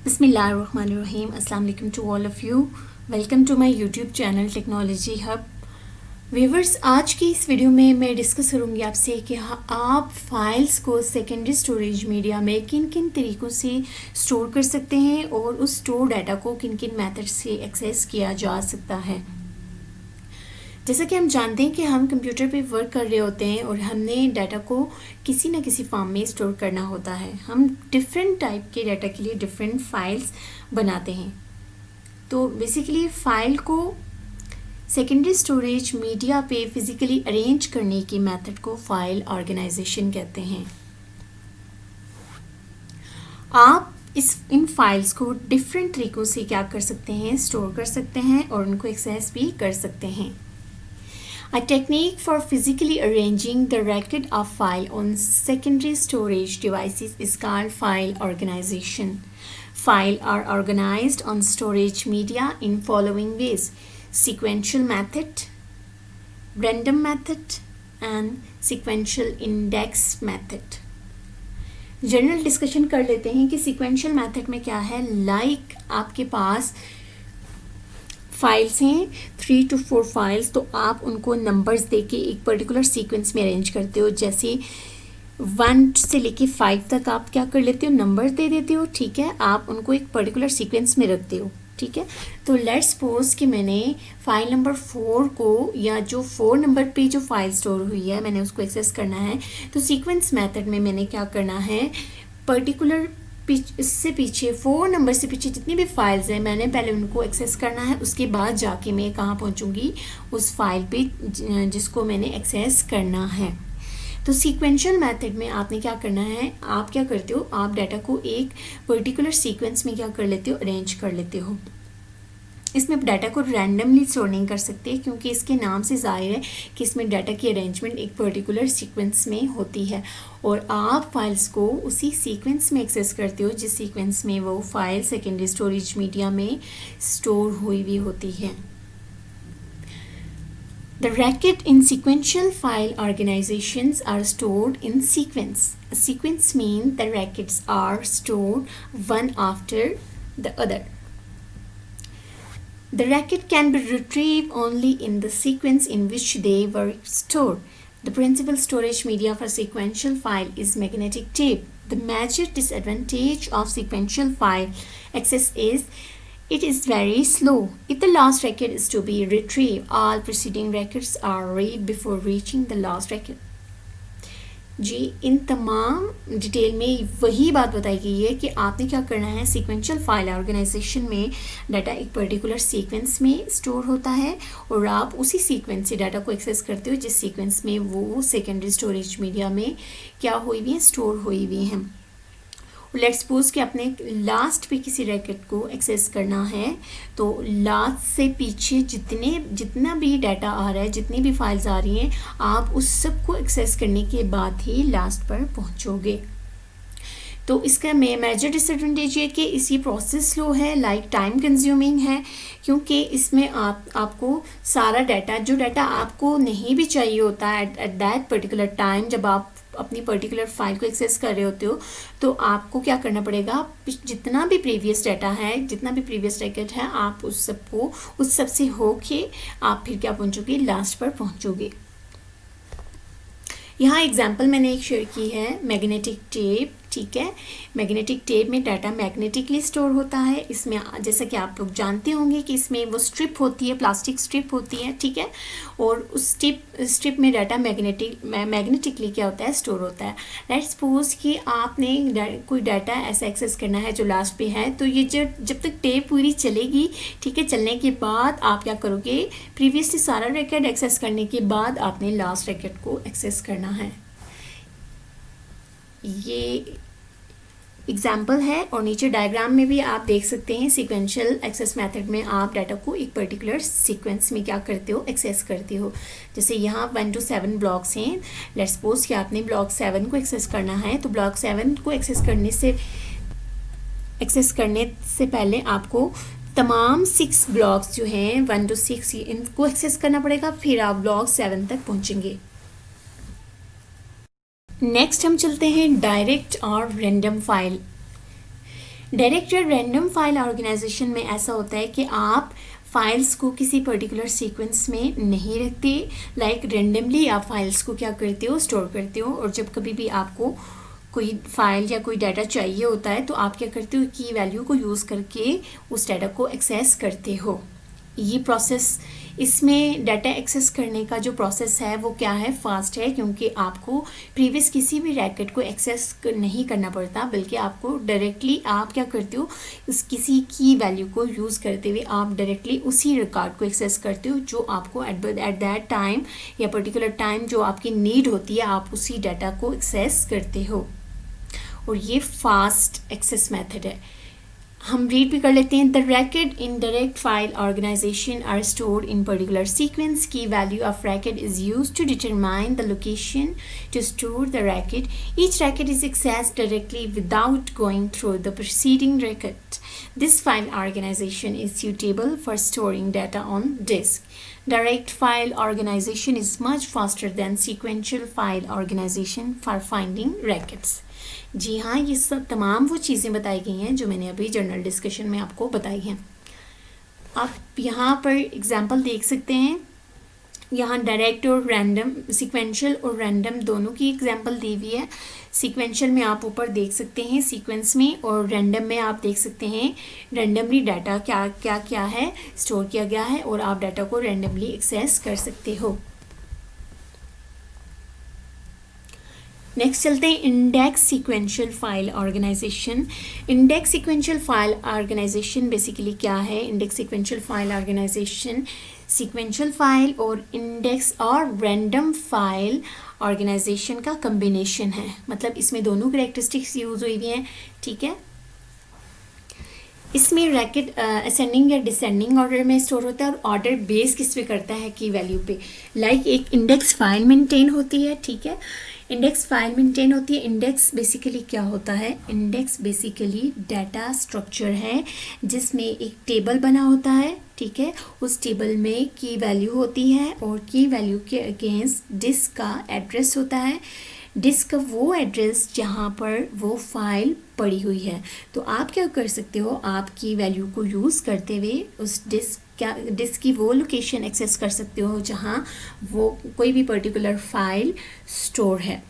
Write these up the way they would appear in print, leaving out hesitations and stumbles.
बिस्मिल्लाहिर्रहमानिर्रहीम। अस्सलाम वालेकुम to all of you. Welcome to my YouTube channel technology hub. Viewers, आज की इस वीडियो में मैं डिस्कस करूंगी आपसे कि आप फाइल्स को सेकेंडरी स्टोरेज मीडिया में किन किन तरीक़ों से स्टोर कर सकते हैं और उस स्टोर डाटा को किन किन मेथड से एक्सेस किया जा सकता है। जैसा कि हम जानते हैं कि हम कंप्यूटर पे वर्क कर रहे होते हैं और हमने डाटा को किसी न किसी फॉर्म में स्टोर करना होता है। हम डिफरेंट टाइप के डाटा के लिए डिफरेंट फाइल्स बनाते हैं। तो बेसिकली फ़ाइल को सेकेंडरी स्टोरेज मीडिया पे फिज़िकली अरेंज करने की मेथड को फाइल ऑर्गेनाइजेशन कहते हैं। आप इन फाइल्स को डिफरेंट तरीक़ों से क्या कर सकते हैं, स्टोर कर सकते हैं और उनको एक्सेस भी कर सकते हैं। A technique for physically arranging the record of file on secondary storage devices is called file organization. Files are organized on storage media in following ways: sequential method, random method, and sequential index method. General discussion कर लेते हैं कि sequential method में क्या है। आपके पास files हैं 3 to 4 files, तो आप उनको नंबर्स देके एक पर्टिकुलर सीक्वेंस में अरेंज करते हो। जैसे 1 से लेके 5 तक आप क्या कर लेते हो, नंबर्स दे देते हो। ठीक है, आप उनको एक पर्टिकुलर सीक्वेंस में रखते हो। ठीक है, तो लेट्स सपोज कि मैंने फाइल नंबर 4 को, या जो 4 नंबर पे जो फाइल स्टोर हुई है, मैंने उसको एक्सेस करना है। तो सीक्वेंस मेथड में मैंने क्या करना है, पर्टिकुलर इससे पीछे 4 नंबर से पीछे जितनी भी फाइल्स हैं, मैंने पहले उनको एक्सेस करना है। उसके बाद जाके मैं कहाँ पहुँचूँगी, उस फाइल पे जिसको मैंने एक्सेस करना है। तो सीक्वेंशियल मेथड में आपने क्या करना है, आप क्या करते हो, आप डाटा को एक पर्टिकुलर सीक्वेंस में क्या कर लेते हो, अरेंज कर लेते हो। इसमें डाटा को रैंडमली स्टोर नहीं कर सकते, क्योंकि इसके नाम से जाहिर है कि इसमें डाटा की अरेंजमेंट एक पर्टिकुलर सीक्वेंस में होती है और आप फाइल्स को उसी सीक्वेंस में एक्सेस करते हो जिस सीक्वेंस में वो फाइल सेकेंडरी स्टोरेज मीडिया में स्टोर हुई भी होती है। The record in sequential file organizations are stored in sequence. A sequence means the records are stored one after the other. The record can be retrieved only in the sequence in which they were stored. The principal storage media for sequential file is magnetic tape. The major disadvantage of sequential file access is it is very slow. If the last record is to be retrieved, all preceding records are read before reaching the last record. जी, इन तमाम detail में वही बात बताई गई है कि आपने क्या करना है। सीक्वेंशियल फाइल ऑर्गेनाइजेशन में डाटा एक पर्टिकुलर सीक्वेंस में स्टोर होता है और आप उसी सीक्वेंस से डाटा को एक्सेस करते हो जिस सीक्वेंस में वो सेकेंडरी स्टोरेज मीडिया में क्या हुई हुई है, स्टोर हुई हुई हैं। लेट्स सपोज कि आपने लास्ट पे किसी रैकेट को एक्सेस करना है, तो लास्ट से पीछे जितना भी डाटा आ रहा है, जितनी भी फाइल्स आ रही हैं, आप उस सब को एक्सेस करने के बाद ही लास्ट पर पहुंचोगे। तो इसका मेजर डिसएडवांटेज ये कि इसी प्रोसेस स्लो है, टाइम कंज्यूमिंग है, क्योंकि इसमें आपको सारा डाटा, जो डाटा आपको नहीं भी चाहिए होता है एट दैट पर्टिकुलर टाइम, जब आप अपनी पर्टिकुलर फाइल को एक्सेस कर रहे होते हो, तो आपको क्या करना पड़ेगा, जितना भी प्रीवियस डाटा है, जितना भी प्रीवियस रैकेट है, आप उस सब से होके आप फिर क्या पहुंचोगे, लास्ट पर पहुंचोगे। यहाँ एग्जाम्पल मैंने एक शेयर की है, मैग्नेटिक टेप। ठीक है, मैग्नेटिक टेप में डाटा मैग्नेटिकली स्टोर होता है। इसमें जैसा कि आप लोग जानते होंगे कि इसमें वो स्ट्रिप होती है, प्लास्टिक स्ट्रिप होती है। ठीक है, और उस स्ट्रिप में डाटा मैग्नेटिकली क्या होता है, स्टोर होता है। लेट्स सपोज कि आपने कोई डाटा ऐसा एक्सेस करना है जो लास्ट पे है, तो ये जब तक टेप पूरी चलेगी, ठीक है, चलने के बाद आप क्या करोगे, प्रीवियसली सारा रिकॉर्ड एक्सेस करने के बाद आपने लास्ट रिकॉर्ड को एक्सेस करना है। ये एग्जाम्पल है और नीचे डायग्राम में भी आप देख सकते हैं। सीक्वेंशियल एक्सेस मेथड में आप डाटा को एक पर्टिकुलर सीक्वेंस में क्या करते हो, एक्सेस करते हो। जैसे यहाँ 1 to 7 ब्लॉक्स हैं। लेट्स सपोज कि आपने ब्लॉक 7 को एक्सेस करना है, तो ब्लॉक 7 को एक्सेस करने से पहले आपको तमाम 6 ब्लॉक्स जो हैं 1 to 6, इनको एक्सेस करना पड़ेगा, फिर आप ब्लॉक 7 तक पहुँचेंगे। नेक्स्ट हम चलते हैं डायरेक्ट और रैंडम फाइल। डायरेक्ट या रैंडम फाइल ऑर्गेनाइजेशन में ऐसा होता है कि आप फाइल्स को किसी पर्टिकुलर सीक्वेंस में नहीं रखते, लाइक रेंडमली आप फाइल्स को क्या करते हो, स्टोर करते हो। और जब कभी भी आपको कोई फाइल या कोई डाटा चाहिए होता है तो आप क्या करते हो, की वैल्यू को यूज़ करके उस डाटा को एक्सेस करते हो। ये प्रोसेस, इसमें डाटा एक्सेस करने का जो प्रोसेस है वो क्या है, फास्ट है, क्योंकि आपको प्रीवियस किसी भी रैकेट को एक्सेस नहीं करना पड़ता, बल्कि आपको डायरेक्टली आप क्या करते हो, उस किसी की वैल्यू को यूज़ करते हुए आप डायरेक्टली उसी रिकॉर्ड को एक्सेस करते हो जो आपको एट दैट टाइम या पर्टिकुलर टाइम जो आपकी नीड होती है, आप उसी डाटा को एक्सेस करते हो। और ये फास्ट एक्सेस मेथड है। हम रीड भी कर लेते हैं। The record in direct file organisation are stored in particular sequence. Key value of record is used to determine the location to store the record. Each record is accessed directly without going through the preceding record. This file organization is suitable for storing data on disk. Direct file organization is much faster than sequential file organization for finding records. जी हाँ, ये सब तमाम वो चीज़ें बताई गई हैं जो मैंने अभी जर्नल डिस्कशन में आपको बताई हैं। आप यहाँ पर एग्जाम्पल देख सकते हैं। यहाँ डायरेक्ट और रैंडम, सीक्वेंशियल और रैंडम दोनों की एग्जांपल दी हुई है। सीक्वेंशियल में आप ऊपर देख सकते हैं सीक्वेंस में, और रैंडम में आप देख सकते हैं रैंडमली डाटा क्या है स्टोर किया गया है, और आप डाटा को रैंडमली एक्सेस कर सकते हो। नेक्स्ट चलते हैं index sequential file organisation. Index sequential file organisation basically क्या है? Index sequential file organisation sequential file और इंडेक्स और रैंडम फाइल ऑर्गेनाइजेशन का कम्बिनेशन है। मतलब इसमें दोनों कैरेक्टरिस्टिक्स यूज हुई हुई हैं, ठीक है। इसमें रैकेट असेंडिंग या डिसेंडिंग ऑर्डर में स्टोर होता है, और ऑर्डर बेस किस पे करता है? की वैल्यू पे। लाइक एक इंडेक्स फाइल मेंटेन होती है, ठीक है, इंडेक्स फाइल मेंटेन होती है। इंडेक्स बेसिकली क्या होता है? इंडेक्स बेसिकली डाटा स्ट्रक्चर है जिसमें एक टेबल बना होता है, ठीक है। उस टेबल में की वैल्यू होती है, और की वैल्यू के अगेंस्ट डिस्क का एड्रेस होता है। डिस्क का वो एड्रेस जहाँ पर वो फाइल पड़ी हुई है। तो आप क्या कर सकते हो, आपकी वैल्यू को यूज़ करते हुए उस डिस्क की वो लोकेशन एक्सेस कर सकते हो जहाँ वो कोई भी पर्टिकुलर फाइल स्टोर है।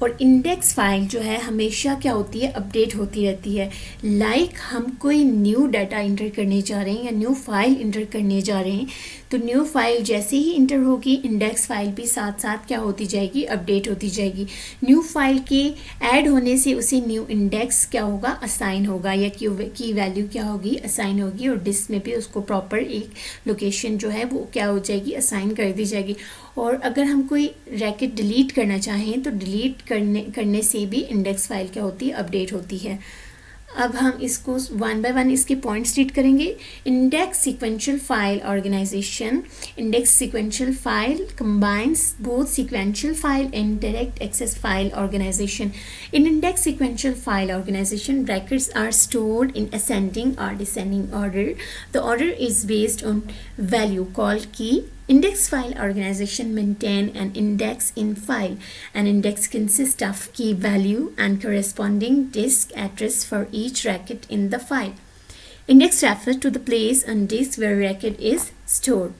और इंडेक्स फाइल जो है हमेशा क्या होती है? अपडेट होती रहती है। लाइक हम कोई न्यू डाटा इंटर करने जा रहे हैं या न्यू फाइल इंटर करने जा रहे हैं, तो न्यू फाइल जैसे ही इंटर होगी इंडेक्स फाइल भी साथ साथ क्या होती जाएगी? अपडेट होती जाएगी। न्यू फाइल के ऐड होने से उसे न्यू इंडेक्स क्या होगा? असाइन होगा, या की वैल्यू क्या होगी? असाइन होगी। और डिस्क में भी उसको प्रॉपर एक लोकेशन जो है वो क्या हो जाएगी? असाइन कर दी जाएगी। और अगर हम कोई रैकेट डिलीट करना चाहें तो डिलीट करने से भी इंडेक्स फाइल क्या होती है? अपडेट होती है। अब हम इसको वन बाय वन इसके पॉइंट्स रीड करेंगे। Index sequential file organisation. Index sequential file combines both sequential file and direct access file organization. In index sequential file organization, records are stored in ascending or descending order. The order is based on value called key. Index file organization maintain an index in file. An index consists of key value and corresponding disk address for each record in the file. Index refers to the place on disk where record is stored.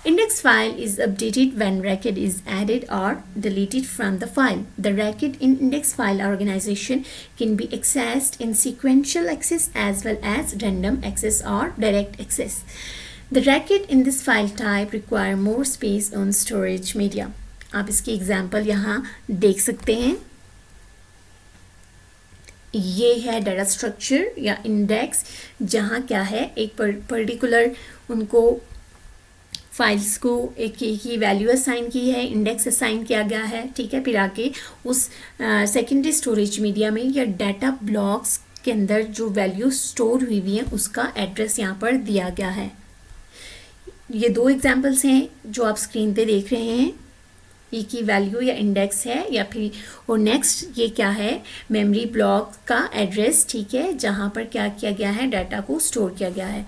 Index file is updated when record is added or deleted from the file. The record in index file organization can be accessed in sequential access as well as random access or direct access. The record in this file type require more space on storage media. आप इसकी example यहाँ देख सकते हैं। ये है data structure या index, जहाँ क्या है एक पर्टिकुलर उनको फाइल्स को एक ही वैल्यू असाइन की है, इंडेक्स असाइन किया गया है, ठीक है। फिर आके उस सेकेंडरी स्टोरेज मीडिया में या डाटा ब्लॉक्स के अंदर जो वैल्यू स्टोर हुई है उसका एड्रेस यहाँ पर दिया गया है। ये दो एग्जाम्पल्स हैं जो आप स्क्रीन पे देख रहे हैं। ये की वैल्यू या इंडेक्स है, या फिर और नेक्स्ट ये क्या है? मेमोरी ब्लॉक का एड्रेस, ठीक है, जहाँ पर क्या किया गया है? डाटा को स्टोर किया गया है।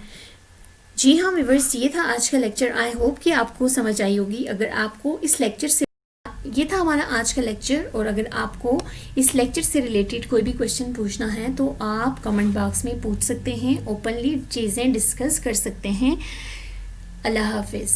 जी हाँ व्यूअर्स, ये था आज का लेक्चर। आई होप कि आपको समझ आई होगी। अगर आपको इस लेक्चर से ये था हमारा आज का लेक्चर। और अगर आपको इस लेक्चर से रिलेटेड कोई भी क्वेश्चन पूछना है तो आप कमेंट बॉक्स में पूछ सकते हैं, ओपनली चीज़ें डिस्कस कर सकते हैं। अल्लाह हाफिज़।